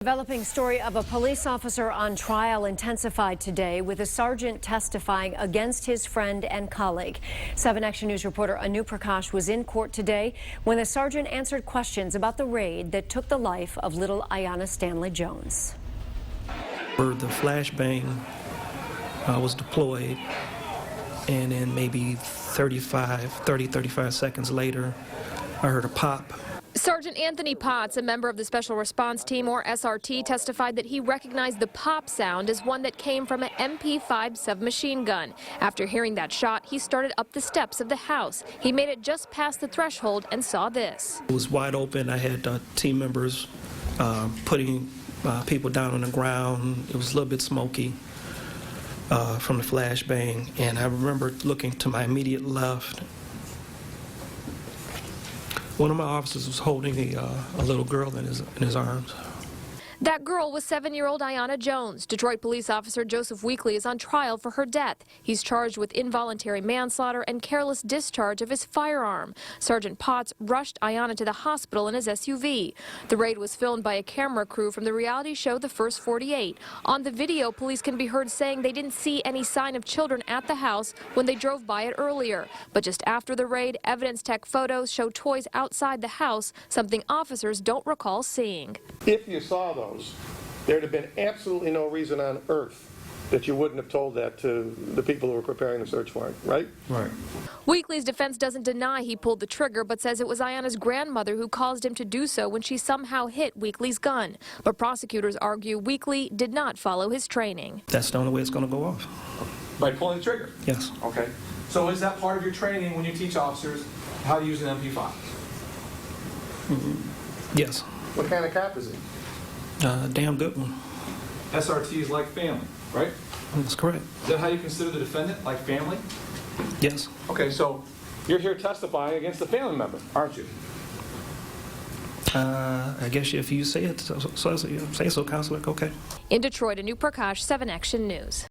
Developing story of a police officer on trial intensified today with a sergeant testifying against his friend and colleague. 7 Action News reporter Anu Prakash was in court today when the sergeant answered questions about the raid that took the life of little Aiyana Stanley Jones. The flashbang was deployed, and then maybe 35 seconds later, I heard a pop. Sergeant Anthony Potts, a member of the Special Response Team, or SRT, testified that he recognized the pop sound as one that came from an MP5 submachine gun. After hearing that shot, he started up the steps of the house. He made it just past the threshold and saw this. It was wide open. I had team members putting people down on the ground. It was a little bit smoky from the flashbang, and I remember looking to my immediate left. One of my officers was holding a little girl in his arms. That girl was 7-year-old Aiyana Jones. Detroit police officer Joseph Weekly is on trial for her death. He's charged with involuntary manslaughter and careless discharge of his firearm. Sergeant Potts rushed Aiyana to the hospital in his SUV. The raid was filmed by a camera crew from the reality show The First 48. On the video, police can be heard saying they didn't see any sign of children at the house when they drove by it earlier. But just after the raid, evidence tech photos show toys outside the house, something officers don't recall seeing. If you saw those, there'd have been absolutely no reason on earth that you wouldn't have told that to the people who were preparing the search warrant, right? Right. Weekly's defense doesn't deny he pulled the trigger, but says it was Aiyana's grandmother who caused him to do so when she somehow hit Weekly's gun. But prosecutors argue Weekly did not follow his training. That's the only way it's going to go off. By pulling the trigger? Yes. Okay. So is that part of your training when you teach officers how to use an MP5? Yes. What kind of cop is he? Damn good one. SRT is like family, right? That's correct. Is that how you consider the defendant, like family? Yes. Okay, so you're here testifying against a family member, aren't you? I guess if you say it, say so, Counselor. Okay. In Detroit, Anu Prakash, 7 Action News.